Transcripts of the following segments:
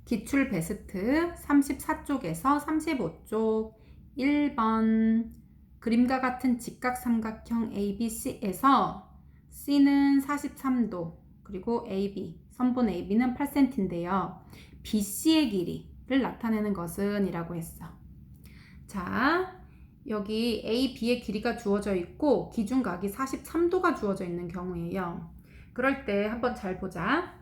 기출 베스트 34쪽에서 35쪽 1번 그림과 같은 직각삼각형 ABC에서 C는 43도 그리고 AB, 선분 AB는 8cm인데요. BC의 길이를 나타내는 것은 이라고 했어. 자, 여기 AB의 길이가 주어져 있고 기준각이 43도가 주어져 있는 경우에요. 그럴 때 한번 잘 보자.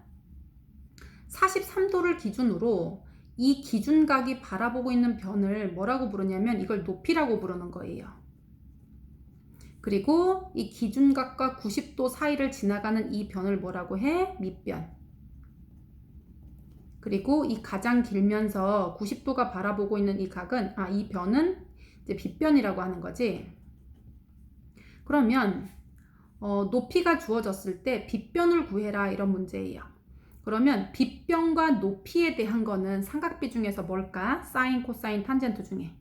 43도를 기준으로 이 기준각이 바라보고 있는 변을 뭐라고 부르냐면 이걸 높이라고 부르는 거예요. 그리고 이 기준각과 90도 사이를 지나가는 이 변을 뭐라고 해? 밑변. 그리고 이 가장 길면서 90도가 바라보고 있는 이 각은 이 변은 이제 빗변이라고 하는 거지. 그러면 높이가 주어졌을 때 빗변을 구해라 이런 문제예요. 그러면 빗변과 높이에 대한 거는 삼각비 중에서 뭘까? 사인, 코사인, 탄젠트 중에.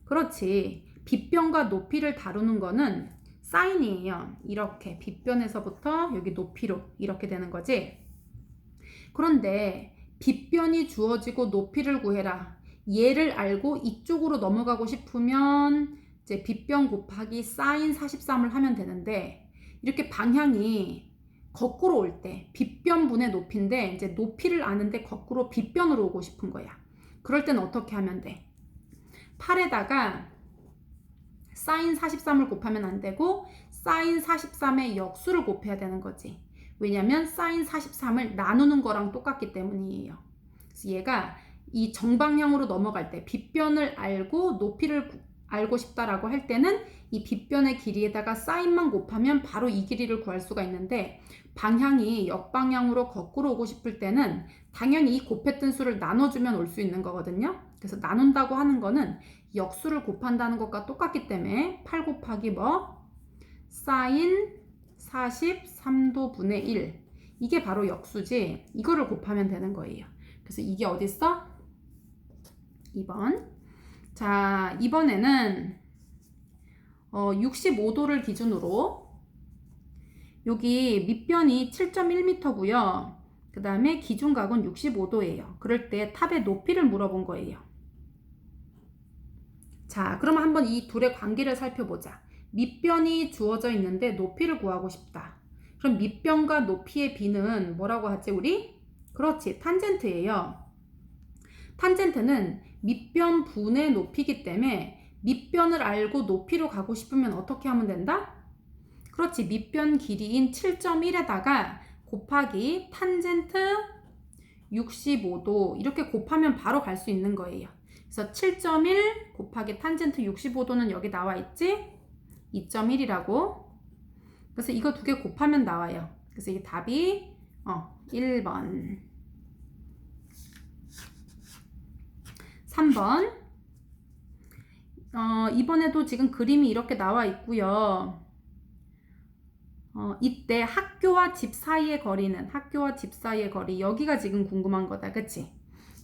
그렇지. 빗변과 높이를 다루는 거는 사인이에요. 이렇게 빗변에서부터 여기 높이로 이렇게 되는 거지. 그런데 빗변이 주어지고 높이를 구해라. 얘를 알고 이쪽으로 넘어가고 싶으면 이제 빗변 곱하기 사인 43을 하면 되는데 이렇게 방향이 거꾸로 올 때 빗변분의 높이인데 이제 높이를 아는데 거꾸로 빗변으로 오고 싶은 거야. 그럴 때는 어떻게 하면 돼? 8에다가 사인 43을 곱하면 안 되고 사인 43의 역수를 곱해야 되는 거지. 왜냐면 사인 43을 나누는 거랑 똑같기 때문이에요. 그래서 얘가 이 정방향으로 넘어갈 때 빗변을 알고 높이를 알고 싶다라고 할 때는 이 빗변의 길이에다가 사인만 곱하면 바로 이 길이를 구할 수가 있는데 방향이 역방향으로 거꾸로 오고 싶을 때는 당연히 이 곱했던 수를 나눠주면 올 수 있는 거거든요. 그래서 나눈다고 하는 거는 역수를 곱한다는 것과 똑같기 때문에 8 곱하기 사인 43도 분의 1 이게 바로 역수지. 이거를 곱하면 되는 거예요. 그래서 이게 어딨어? 2번. 자, 이번에는 65도를 기준으로 여기 밑변이 7.1m고요. 그 다음에 기준각은 65도예요. 그럴 때 탑의 높이를 물어본 거예요. 자, 그러면 한번 이 둘의 관계를 살펴보자. 밑변이 주어져 있는데 높이를 구하고 싶다. 그럼 밑변과 높이의 비는 뭐라고 하지 우리? 그렇지, 탄젠트예요. 탄젠트는 밑변 분의 높이기 때문에 밑변을 알고 높이로 가고 싶으면 어떻게 하면 된다? 그렇지, 밑변 길이인 7.1에다가 곱하기 탄젠트 65도 이렇게 곱하면 바로 갈 수 있는 거예요. 그래서 7.1 곱하기 탄젠트 65도는 여기 나와 있지? 2.1이라고. 그래서 이거 두 개 곱하면 나와요. 그래서 이 답이 1번. 3번. 이번에도 지금 그림이 이렇게 나와 있고요. 이때 학교와 집 사이의 거리는 학교와 집 사이의 거리 여기가 지금 궁금한 거다. 그치?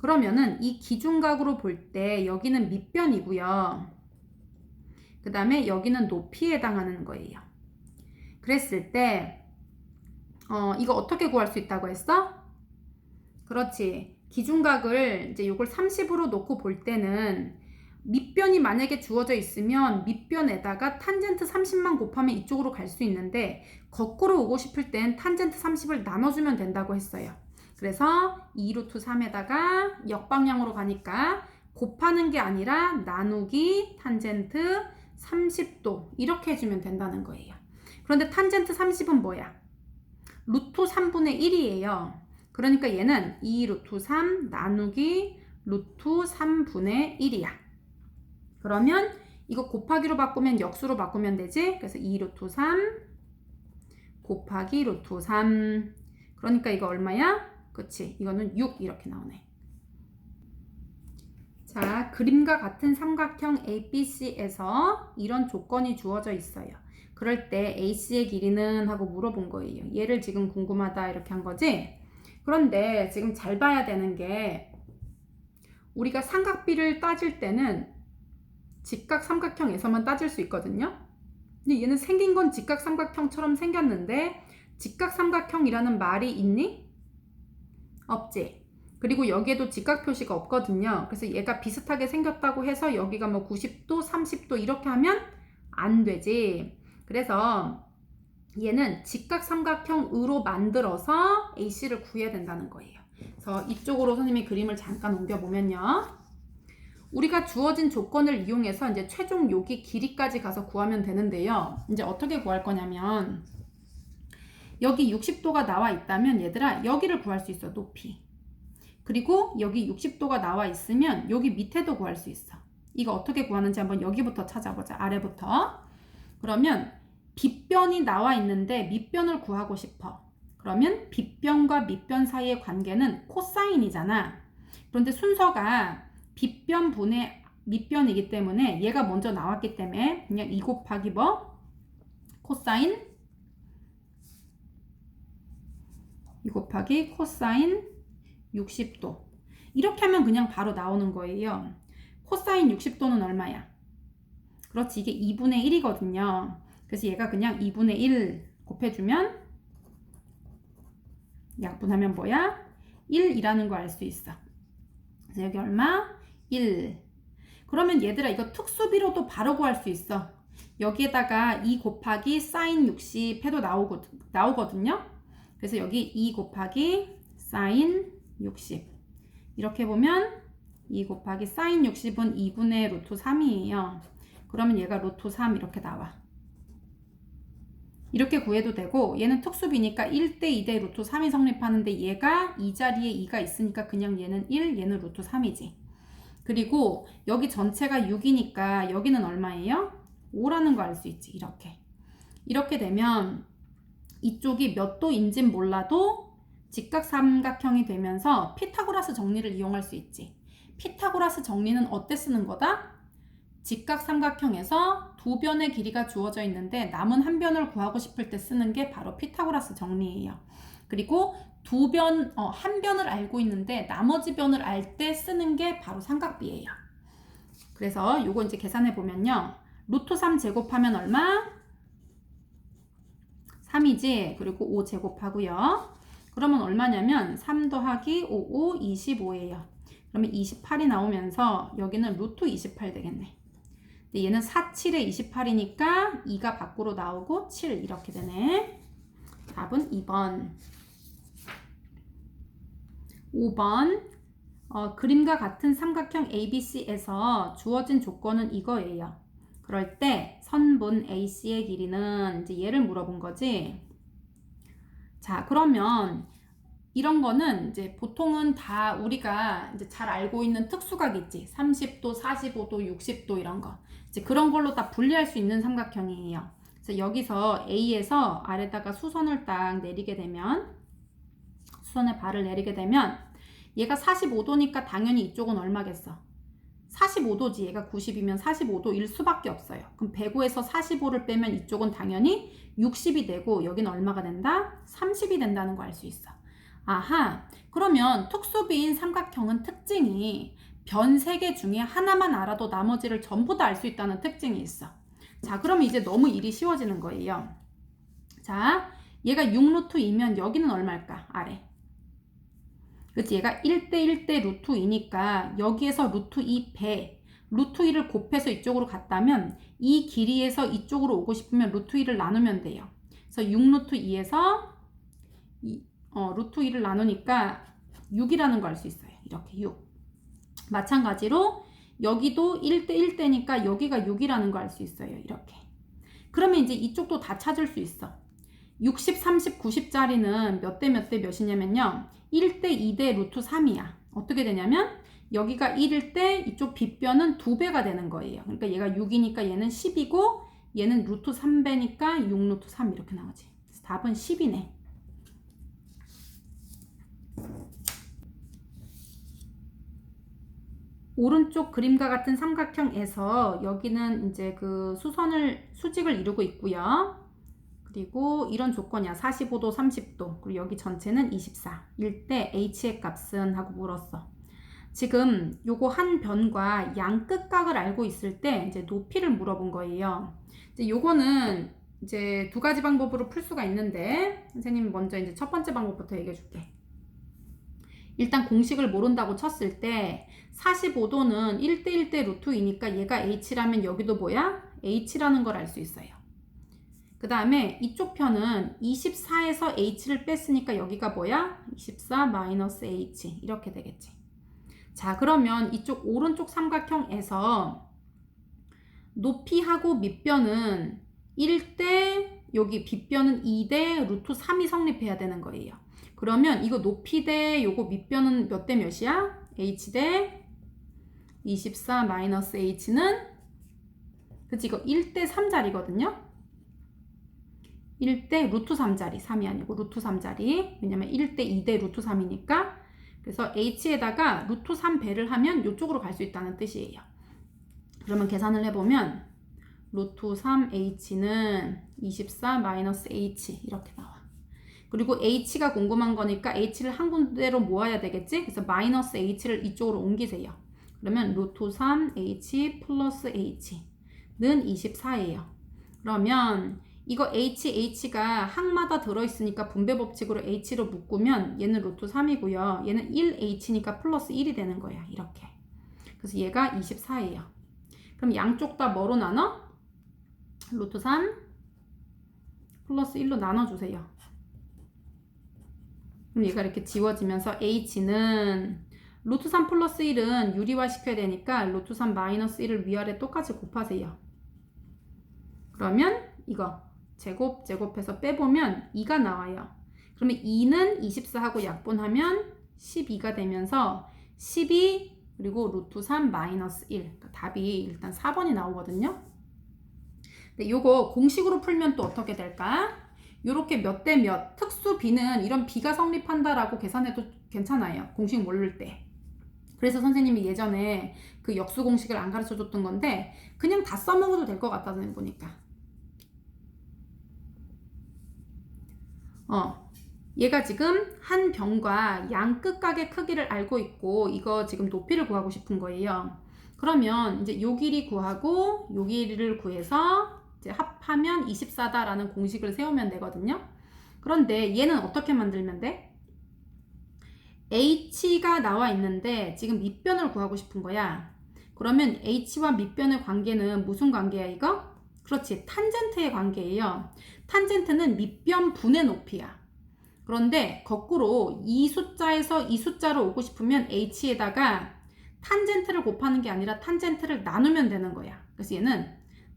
그러면은 이 기준각으로 볼 때 여기는 밑변이고요. 그 다음에 여기는 높이에 해당하는 거예요. 그랬을 때 이거 어떻게 구할 수 있다고 했어? 그렇지. 기준각을 이제 이걸 30으로 놓고 볼 때는 밑변이 만약에 주어져 있으면 밑변에다가 탄젠트 30만 곱하면 이쪽으로 갈 수 있는데 거꾸로 오고 싶을 땐 탄젠트 30을 나눠주면 된다고 했어요. 그래서 2루트 3에다가 역방향으로 가니까 곱하는 게 아니라 나누기 탄젠트 30도 이렇게 해주면 된다는 거예요. 그런데 탄젠트 30은 뭐야? 루트 3분의 1이에요. 그러니까 얘는 2루트 3 나누기 루트 3분의 1이야. 그러면 이거 곱하기로 바꾸면 역수로 바꾸면 되지? 그래서 2루트 3 곱하기 루트 3 그러니까 이거 얼마야? 그치? 이거는 6 이렇게 나오네. 자, 그림과 같은 삼각형 ABC에서 이런 조건이 주어져 있어요. 그럴 때 AC의 길이는 하고 물어본 거예요. 얘를 지금 궁금하다 이렇게 한 거지? 그런데 지금 잘 봐야 되는 게 우리가 삼각비를 따질 때는 직각삼각형에서만 따질 수 있거든요. 근데 얘는 생긴 건 직각삼각형처럼 생겼는데 직각삼각형이라는 말이 있니? 없지. 그리고 여기에도 직각 표시가 없거든요. 그래서 얘가 비슷하게 생겼다고 해서 여기가 뭐 90도, 30도 이렇게 하면 안 되지. 그래서 얘는 직각 삼각형으로 만들어서 AC를 구해야 된다는 거예요. 그래서 이쪽으로 선생님이 그림을 잠깐 옮겨보면요. 우리가 주어진 조건을 이용해서 이제 최종 여기 길이까지 가서 구하면 되는데요. 이제 어떻게 구할 거냐면 여기 60도가 나와 있다면 얘들아 여기를 구할 수 있어. 높이. 그리고 여기 60도가 나와 있으면 여기 밑에도 구할 수 있어. 이거 어떻게 구하는지 한번 여기부터 찾아보자. 아래부터. 그러면 빗변이 나와 있는데 밑변을 구하고 싶어. 그러면 빗변과 밑변 사이의 관계는 코사인이잖아. 그런데 순서가 빗변 분의 밑변이기 때문에 얘가 먼저 나왔기 때문에 그냥 2 곱하기 뭐? 코사인 2 곱하기 코사인 60도. 이렇게 하면 그냥 바로 나오는 거예요. 코사인 60도는 얼마야? 그렇지, 이게 2분의 1이거든요. 그래서 얘가 그냥 2분의 1 곱해주면 약분하면 뭐야? 1이라는 거 알 수 있어. 그래서 여기 얼마? 1. 그러면 얘들아 이거 특수비로도 바로 구할 수 있어. 여기에다가 2 곱하기 사인 60 해도 나오거든요. 그래서 여기 2 곱하기 사인 60 이렇게 보면 2 곱하기 사인 60은 2분의 루트 3이에요. 그러면 얘가 루트 3 이렇게 나와. 이렇게 구해도 되고 얘는 특수비니까 1대 2대 루트 3이 성립하는데 얘가 이 자리에 2가 있으니까 그냥 얘는 1, 얘는 루트 3이지. 그리고 여기 전체가 6이니까 여기는 얼마예요? 5라는 거 알 수 있지. 이렇게 되면 이쪽이 몇 도인진 몰라도 직각삼각형이 되면서 피타고라스 정리를 이용할 수 있지. 피타고라스 정리는 어때 쓰는 거다? 직각삼각형에서 두 변의 길이가 주어져 있는데 남은 한 변을 구하고 싶을 때 쓰는 게 바로 피타고라스 정리예요. 그리고 한 변을 알고 있는데 나머지 변을 알 때 쓰는 게 바로 삼각비예요. 그래서 요거 이제 계산해 보면요. 루트 3 제곱하면 얼마? 3이지. 그리고 5 제곱하고요. 그러면 얼마냐면 3 더하기 5, 25예요. 그러면 28이 나오면서 여기는 루트 28 되겠네. 근데 얘는 4, 7에 28이니까 2가 밖으로 나오고 7 이렇게 되네. 답은 2번. 5번. 그림과 같은 삼각형 ABC에서 주어진 조건은 이거예요. 그럴 때 선분 AC의 길이는 이제 얘를 물어본 거지. 자, 그러면 이런 거는 이제 보통은 다 우리가 이제 잘 알고 있는 특수각 있지. 30도, 45도, 60도 이런 거. 이제 그런 걸로 다 분리할 수 있는 삼각형이에요. 그래서 여기서 A에서 아래다가 수선을 딱 내리게 되면 수선의 발을 내리게 되면 얘가 45도니까 당연히 이쪽은 얼마겠어? 45도지. 얘가 90이면 45도일 수밖에 없어요. 그럼 105에서 45를 빼면 이쪽은 당연히 60이 되고 여기는 얼마가 된다? 30이 된다는 거 알 수 있어. 아하, 그러면 특수비인 삼각형은 특징이 변 3개 중에 하나만 알아도 나머지를 전부 다 알 수 있다는 특징이 있어. 자, 그럼 이제 너무 일이 쉬워지는 거예요. 자, 얘가 6루트이면 여기는 얼마일까? 아래. 그치? 얘가 1대 1대 루트 2니까 여기에서 루트 2 배, 루트 2를 곱해서 이쪽으로 갔다면 이 길이에서 이쪽으로 오고 싶으면 루트 2를 나누면 돼요. 그래서 6루트 2에서 루트 2를 나누니까 6이라는 거 알 수 있어요. 이렇게 6. 마찬가지로 여기도 1대 1대니까 여기가 6이라는 거 알 수 있어요. 이렇게. 그러면 이제 이쪽도 다 찾을 수 있어. 60, 30, 90짜리는 몇 대 몇 대 몇이냐면요. 1대 2대 루트 3이야. 어떻게 되냐면 여기가 1일 때 이쪽 빗변은 2배가 되는 거예요. 그러니까 얘가 6이니까 얘는 10이고 얘는 루트 3배니까 6 루트 3 이렇게 나오지. 그래서 답은 10이네. 오른쪽 그림과 같은 삼각형에서 여기는 이제 그 수직을 이루고 있고요. 그리고 이런 조건이야. 45도, 30도. 그리고 여기 전체는 24일 때 H의 값은 하고 물었어. 지금 요거 한 변과 양 끝각을 알고 있을 때 이제 높이를 물어본 거예요. 이제 요거는 이제 두 가지 방법으로 풀 수가 있는데 선생님이 먼저 이제 첫 번째 방법부터 얘기해 줄게. 일단 공식을 모른다고 쳤을 때 45도는 1대 1대 루트 2니까 얘가 h라면 여기도 뭐야? h라는 걸 알 수 있어요. 그 다음에 이쪽 편은 24에서 h를 뺐으니까 여기가 뭐야? 24 마이너스 h 이렇게 되겠지. 자, 그러면 이쪽 오른쪽 삼각형에서 높이하고 밑변은 1대 여기 빗변은 2대 루트 3이 성립해야 되는 거예요. 그러면 이거 높이 대 요거 밑변은 몇 대 몇이야? h 대 24 마이너스 h는 그치 이거 1대 3자리거든요. 1대 루트 3자리 3이 아니고 루트 3자리 왜냐면 1대 2대 루트 3이니까 그래서 h에다가 루트 3배를 하면 이쪽으로 갈 수 있다는 뜻이에요. 그러면 계산을 해보면 루트 3h는 24 마이너스 h 이렇게 나와. 그리고 h가 궁금한 거니까 h를 한 군데로 모아야 되겠지? 그래서 마이너스 h를 이쪽으로 옮기세요. 그러면 루트 3h 플러스 h는 24예요. 그러면 이거 h가 항마다 들어있으니까 분배 법칙으로 h로 묶으면 얘는 루트 3이고요. 얘는 1h니까 플러스 1이 되는 거야. 이렇게. 그래서 얘가 24예요. 그럼 양쪽 다 뭐로 나눠? 루트 3 플러스 1로 나눠주세요. 그럼 얘가 이렇게 지워지면서 h는 루트 3 플러스 1은 유리화 시켜야 되니까 루트 3 마이너스 1을 위아래 똑같이 곱하세요. 그러면 이거 제곱해서 빼보면 2가 나와요. 그러면 2는 24하고 약분하면 12가 되면서 12 그리고 루트 3 마이너스 1 그러니까 답이 일단 4번이 나오거든요. 근데 요거 공식으로 풀면 또 어떻게 될까? 요렇게 몇 대 몇 특수 b는 이런 b가 성립한다라고 계산해도 괜찮아요. 공식 모를 때. 그래서 선생님이 예전에 그 역수 공식을 안 가르쳐 줬던 건데 그냥 다 써먹어도 될 것 같다 선생님 보니까. 얘가 지금 한 병과 양 끝각의 크기를 알고 있고 이거 지금 높이를 구하고 싶은 거예요. 그러면 이제 요 길이 구하고 요 길이를 구해서 이제 합하면 24다라는 공식을 세우면 되거든요. 그런데 얘는 어떻게 만들면 돼? h가 나와 있는데 지금 밑변을 구하고 싶은 거야. 그러면 h와 밑변의 관계는 무슨 관계야 이거? 그렇지, 탄젠트의 관계예요. 탄젠트는 밑변 분의 높이야. 그런데 거꾸로 이 숫자에서 이 숫자로 오고 싶으면 h에다가 탄젠트를 곱하는 게 아니라 탄젠트를 나누면 되는 거야. 그래서 얘는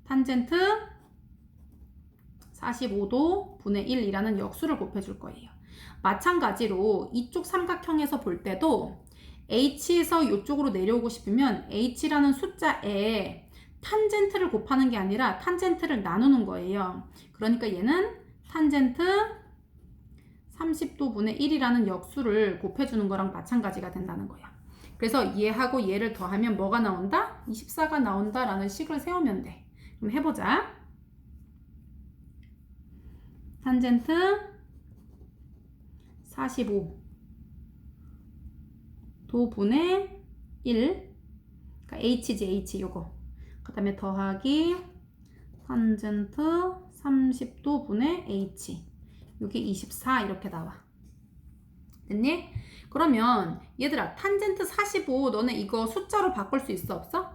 탄젠트 45도 분의 1이라는 역수를 곱해줄 거예요. 마찬가지로 이쪽 삼각형에서 볼 때도 h에서 이쪽으로 내려오고 싶으면 h라는 숫자에 탄젠트를 곱하는 게 아니라 탄젠트를 나누는 거예요. 그러니까 얘는 탄젠트 30도 분의 1이라는 역수를 곱해주는 거랑 마찬가지가 된다는 거야. 그래서 얘하고 얘를 더하면 뭐가 나온다? 24가 나온다라는 식을 세우면 돼. 그럼 해보자. 탄젠트 45도 분의 1 그러니까 h지 h 요거 그 다음에 더하기 탄젠트 30도 분의 h 여기 24 이렇게 나와. 됐니? 그러면 얘들아 탄젠트 45 너네 이거 숫자로 바꿀 수 있어 없어?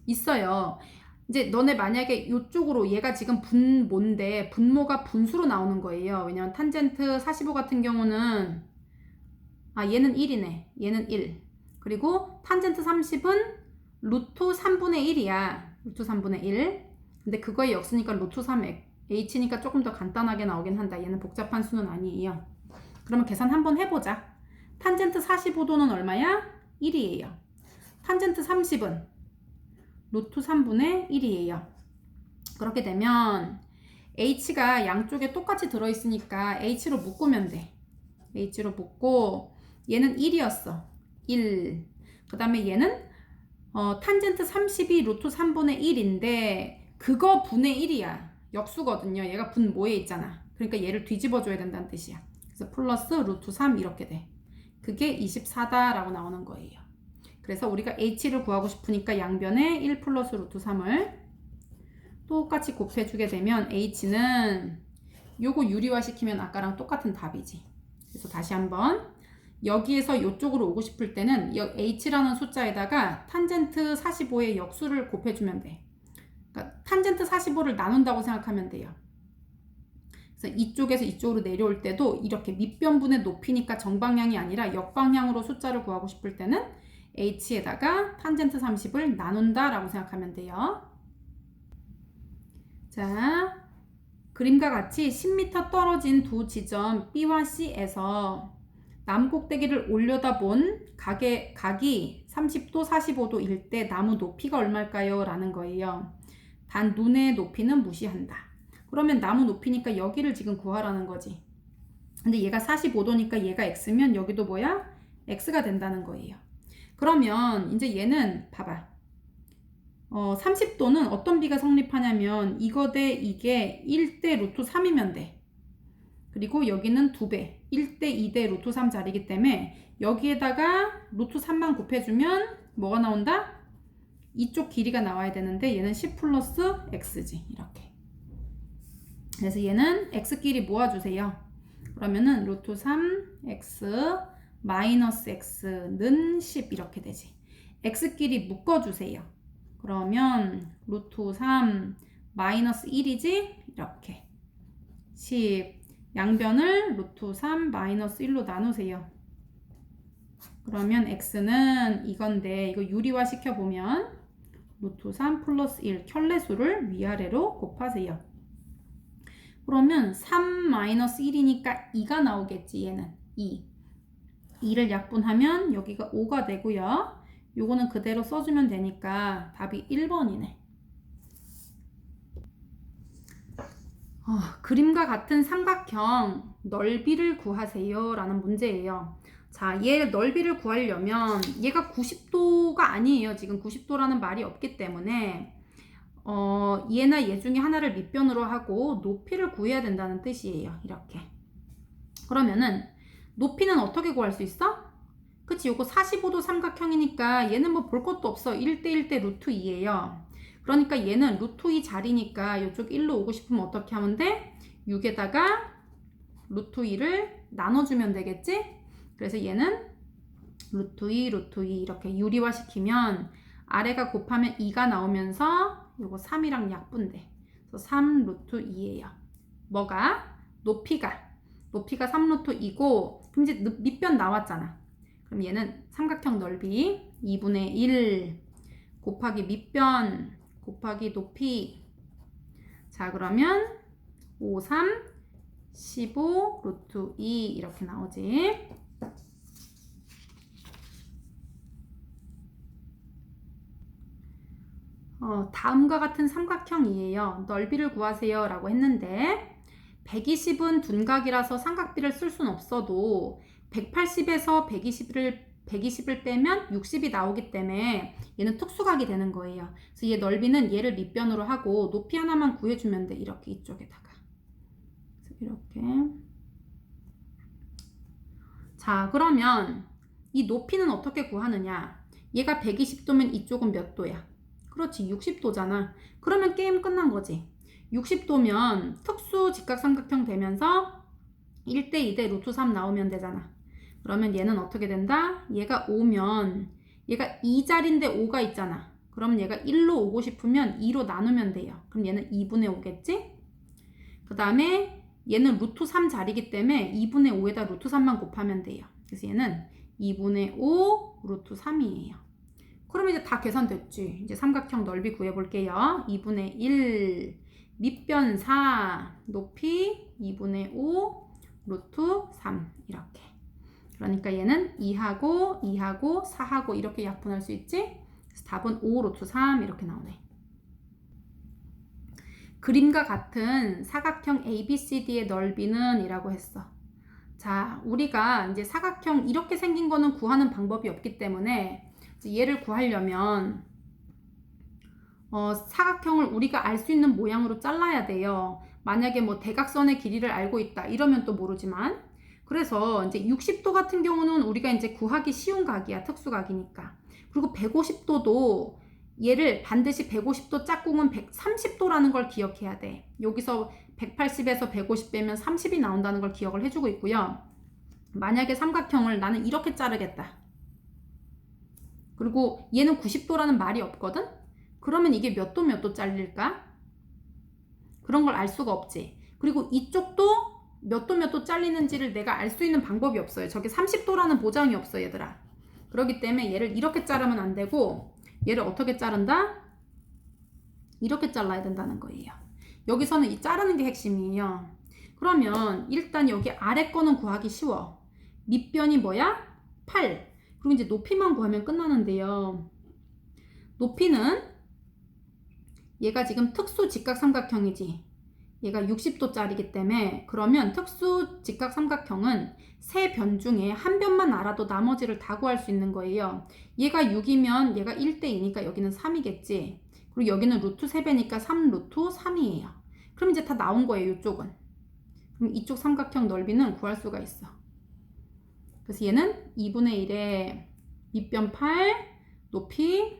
있어요. 이제 너네 만약에 이쪽으로 얘가 지금 분모인데 분모가 분수로 나오는 거예요. 왜냐면 탄젠트 45 같은 경우는 얘는 1이네. 얘는 1. 그리고 탄젠트 30은 루트 3분의 1이야. 루트 3분의 1. 근데 그거의 역수니까 루트 3 h니까 조금 더 간단하게 나오긴 한다. 얘는 복잡한 수는 아니에요. 그러면 계산 한번 해보자. 탄젠트 45도는 얼마야? 1이에요. 탄젠트 30은 루트 3분의 1이에요. 그렇게 되면 h가 양쪽에 똑같이 들어있으니까 h로 묶으면 돼. h로 묶고 얘는 1이었어. 1. 그 다음에 얘는 탄젠트 30이 루트 3분의 1인데 그거 분의 1이야. 역수거든요. 얘가 분모에 있잖아. 그러니까 얘를 뒤집어 줘야 된다는 뜻이야. 그래서 플러스 루트 3 이렇게 돼. 그게 24다라고 나오는 거예요. 그래서 우리가 h를 구하고 싶으니까 양변에 1 플러스 루트 3을 똑같이 곱해주게 되면 h는 요거 유리화 시키면 아까랑 똑같은 답이지. 그래서 다시 한번 여기에서 이쪽으로 오고 싶을 때는 이 h라는 숫자에다가 탄젠트 45의 역수를 곱해주면 돼. 그러니까 탄젠트 45를 나눈다고 생각하면 돼요. 그래서 이쪽에서 이쪽으로 내려올 때도 이렇게 밑변분의 높이니까 정방향이 아니라 역방향으로 숫자를 구하고 싶을 때는 h에다가 탄젠트 30을 나눈다 라고 생각하면 돼요. 자, 그림과 같이 10m 떨어진 두 지점 B와 C에서 나무 꼭대기를 올려다본 각이 30도, 45도일 때 나무 높이가 얼마일까요? 라는 거예요. 단 눈의 높이는 무시한다. 그러면 나무 높이니까 여기를 지금 구하라는 거지. 근데 얘가 45도니까 얘가 x면 여기도 뭐야? x가 된다는 거예요. 그러면 이제 얘는 봐봐. 30도는 어떤 비가 성립하냐면 이거 대 이게 1대 루트 3이면 돼. 그리고 여기는 2배, 1대 2대 루트 3 자리이기 때문에 여기에다가 루트 3만 곱해주면 뭐가 나온다? 이쪽 길이가 나와야 되는데 얘는 10 플러스 x지. 이렇게. 그래서 얘는 x끼리 모아주세요. 그러면은 루트 3x 마이너스 x는 10 이렇게 되지. x끼리 묶어주세요. 그러면 루트 3 마이너스 1이지? 이렇게 10 양변을 루트 3 마이너스 1로 나누세요. 그러면 x는 이건데 이거 유리화 시켜보면 루트 3 플러스 1 켤레수를 위아래로 곱하세요. 그러면 3 마이너스 1이니까 2가 나오겠지. 얘는 2를 약분하면 여기가 5가 되고요. 요거는 그대로 써주면 되니까 답이 1번이네. 그림과 같은 삼각형 넓이를 구하세요 라는 문제예요. 자, 얘 넓이를 구하려면 얘가 90도가 아니에요. 지금 90도라는 말이 없기 때문에 얘나 얘 중에 하나를 밑변으로 하고 높이를 구해야 된다는 뜻이에요. 이렇게. 그러면은 높이는 어떻게 구할 수 있어? 그치, 요거 45도 삼각형이니까 얘는 뭐 볼 것도 없어. 1대 1대 루트 2예요. 그러니까 얘는 루트 2 자리니까 이쪽 1로 오고 싶으면 어떻게 하면 돼? 6에다가 루트 2를 나눠주면 되겠지? 그래서 얘는 루트 2, 루트 2 이렇게 유리화 시키면 아래가 곱하면 2가 나오면서 요거 3이랑 약분돼. 그래서 3 루트 2예요. 뭐가? 높이가 3 루트 2고 그럼 이제 밑변 나왔잖아. 그럼 얘는 삼각형 넓이 2분의 1 곱하기 밑변 곱하기 높이. 자, 그러면 5, 3, 15 루트 2 이렇게 나오지. 다음과 같은 삼각형이에요. 넓이를 구하세요 라고 했는데 120은 둔각이라서 삼각비를 쓸 수는 없어도 180에서 120을 빼면 60이 나오기 때문에 얘는 특수각이 되는 거예요. 그래서 얘 넓이는 얘를 밑변으로 하고 높이 하나만 구해주면 돼. 이렇게 이쪽에다가. 이렇게. 자, 그러면 이 높이는 어떻게 구하느냐? 얘가 120도면 이쪽은 몇 도야? 그렇지, 60도잖아. 그러면 게임 끝난 거지. 60도면 특수 직각삼각형 되면서 1대 2대 루트 3 나오면 되잖아. 그러면 얘는 어떻게 된다? 얘가 5면 얘가 2자리인데 5가 있잖아. 그럼 얘가 1로 오고 싶으면 2로 나누면 돼요. 그럼 얘는 2분의 5겠지? 그 다음에 얘는 루트 3 자리이기 때문에 2분의 5에다 루트 3만 곱하면 돼요. 그래서 얘는 2분의 5 루트 3이에요. 그럼 이제 다 계산됐지. 이제 삼각형 넓이 구해볼게요. 2분의 1 밑변 4 높이 2분의 5 루트 3 이렇게. 그러니까 얘는 2하고 2하고 4하고 이렇게 약분할 수 있지? 그래서 답은 5 루트 3 이렇게 나오네. 그림과 같은 사각형 ABCD의 넓이는 이라고 했어. 자, 우리가 이제 사각형 이렇게 생긴 거는 구하는 방법이 없기 때문에 얘를 구하려면 사각형을 우리가 알 수 있는 모양으로 잘라야 돼요. 만약에 뭐 대각선의 길이를 알고 있다 이러면 또 모르지만, 그래서 이제 60도 같은 경우는 우리가 이제 구하기 쉬운 각이야. 특수각이니까. 그리고 150도도 얘를 반드시 150도 짝꿍은 130도라는 걸 기억해야 돼. 여기서 180에서 150 빼면 30이 나온다는 걸 기억을 해주고 있고요. 만약에 삼각형을 나는 이렇게 자르겠다. 그리고 얘는 90도라는 말이 없거든? 그러면 이게 몇 도 몇 도 잘릴까? 그런 걸 알 수가 없지. 그리고 이쪽도 몇 도 몇 도 잘리는지를 내가 알 수 있는 방법이 없어요. 저게 30도라는 보장이 없어, 얘들아. 그렇기 때문에 얘를 이렇게 자르면 안 되고 얘를 어떻게 자른다? 이렇게 잘라야 된다는 거예요. 여기서는 이 자르는 게 핵심이에요. 그러면 일단 여기 아래 거는 구하기 쉬워. 밑변이 뭐야? 8. 그리고 이제 높이만 구하면 끝나는데요. 높이는 얘가 지금 특수 직각삼각형이지. 얘가 60도짜리기 때문에 그러면 특수 직각삼각형은 세 변 중에 한 변만 알아도 나머지를 다 구할 수 있는 거예요. 얘가 6이면 얘가 1대2니까 여기는 3이겠지. 그리고 여기는 루트 3배니까 3 루트 3이에요. 그럼 이제 다 나온 거예요, 이쪽은. 그럼 이쪽 삼각형 넓이는 구할 수가 있어. 그래서 얘는 2분의 1에 밑변 8, 높이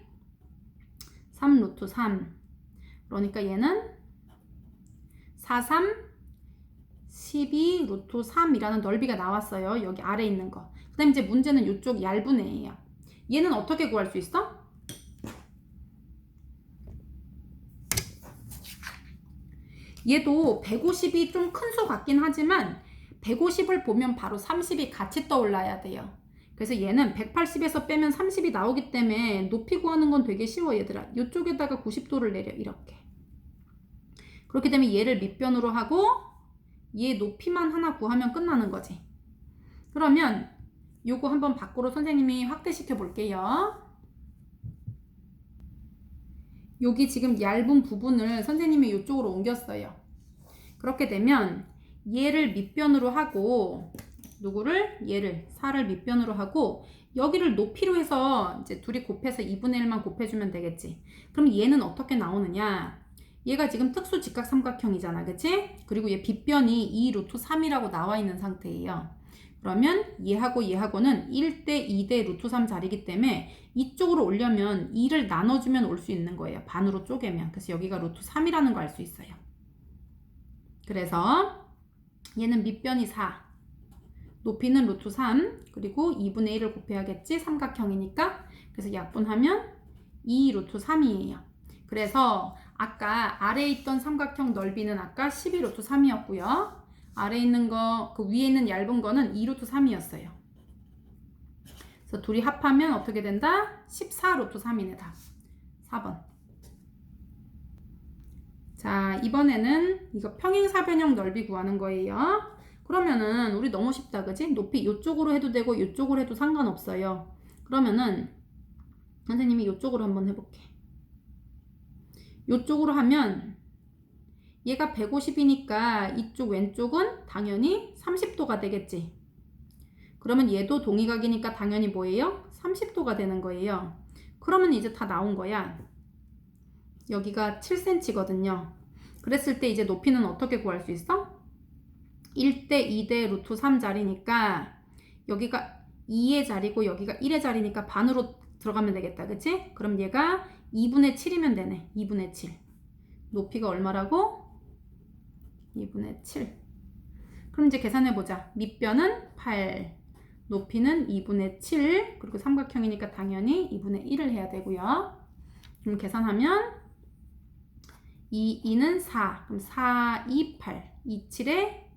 3 루트 3. 그러니까 얘는 4, 3, 12 루트 3이라는 넓이가 나왔어요. 여기 아래 있는 거. 그 다음에 이제 문제는 이쪽 얇은 애예요. 얘는 어떻게 구할 수 있어? 얘도 150이 좀 큰 수 같긴 하지만 150을 보면 바로 30이 같이 떠올라야 돼요. 그래서 얘는 180에서 빼면 30이 나오기 때문에 높이 구하는 건 되게 쉬워, 얘들아. 이쪽에다가 90도를 내려, 이렇게. 그렇게 되면 얘를 밑변으로 하고 얘 높이만 하나 구하면 끝나는 거지. 그러면 요거 한번 밖으로 선생님이 확대시켜 볼게요. 여기 지금 얇은 부분을 선생님이 이쪽으로 옮겼어요. 그렇게 되면 얘를 밑변으로 하고 누구를? 얘를 4를 밑변으로 하고 여기를 높이로 해서 이제 둘이 곱해서 2분의 1만 곱해주면 되겠지. 그럼 얘는 어떻게 나오느냐? 얘가 지금 특수 직각삼각형이잖아, 그치? 그리고 얘 빗변이 2 루트 3이라고 나와 있는 상태예요. 그러면 얘하고 얘하고는 1대 2대 루트 3 자리이기 때문에 이쪽으로 오려면 2를 나눠주면 올 수 있는 거예요. 반으로 쪼개면. 그래서 여기가 루트 3이라는 거 알 수 있어요. 그래서 얘는 밑변이 4, 높이는 루트 3, 그리고 2분의 1을 곱해야겠지? 삼각형이니까. 그래서 약분하면 2 루트 3이에요. 그래서 아까 아래에 있던 삼각형 넓이는 아까 12 루트 3이었고요. 아래에 있는 거, 그 위에 있는 얇은 거는 2 루트 3이었어요. 그래서 둘이 합하면 어떻게 된다? 14 루트 3이네, 답. 4번. 자, 이번에는 이거 평행사변형 넓이 구하는 거예요. 그러면은 우리 너무 쉽다, 그지? 높이 이쪽으로 해도 되고 이쪽으로 해도 상관없어요. 그러면은 선생님이 이쪽으로 한번 해볼게. 이쪽으로 하면 얘가 150이니까 이쪽 왼쪽은 당연히 30도가 되겠지. 그러면 얘도 동의각이니까 당연히 뭐예요? 30도가 되는 거예요. 그러면 이제 다 나온 거야. 여기가 7cm거든요. 그랬을 때 이제 높이는 어떻게 구할 수 있어? 1대 2대 루트 3 자리니까 여기가 2의 자리고 여기가 1의 자리니까 반으로 들어가면 되겠다, 그치? 그럼 얘가 2분의 7이면 되네. 2분의 7. 높이가 얼마라고? 2분의 7. 그럼 이제 계산해보자. 밑변은 8, 높이는 2분의 7, 그리고 삼각형이니까 당연히 2분의 1을 해야 되고요. 그럼 계산하면 2는 4, 그럼 4, 2, 8, 2, 7에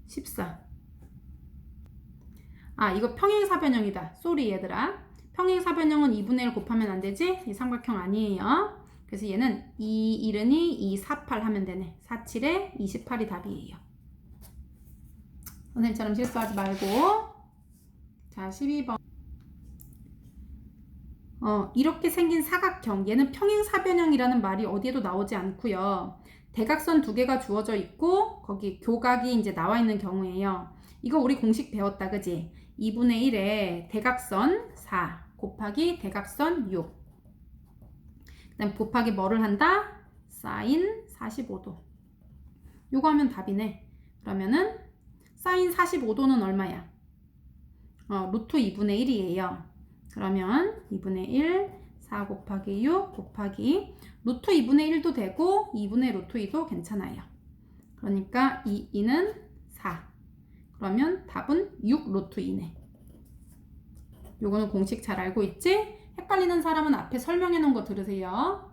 14. 아, 이거 평행사변형이다. 쏘리 얘들아. 평행사변형은 2분의 1 곱하면 안 되지? 이 삼각형 아니에요. 그래서 얘는 2, 1은 2, 2, 4, 8 하면 되네. 4, 7에 28이 답이에요. 선생님처럼 실수하지 말고. 자, 12번. 이렇게 생긴 사각형. 얘는 평행사변형이라는 말이 어디에도 나오지 않고요. 대각선 두 개가 주어져 있고 거기 교각이 이제 나와 있는 경우에요. 이거 우리 공식 배웠다, 그지? 2분의 1에 대각선 4 곱하기 대각선 6. 그 다음 곱하기 뭐를 한다? 사인 45도. 요거 하면 답이네. 그러면은 사인 45도는 얼마야? 루트 2분의 1이에요. 그러면 2분의 1, 4 곱하기 6 곱하기 루트 2분의 1도 되고 2분의 루트 2도 괜찮아요. 그러니까 2는 4. 그러면 답은 6 루트 2네. 요거는 공식 잘 알고 있지? 헷갈리는 사람은 앞에 설명해 놓은 거 들으세요.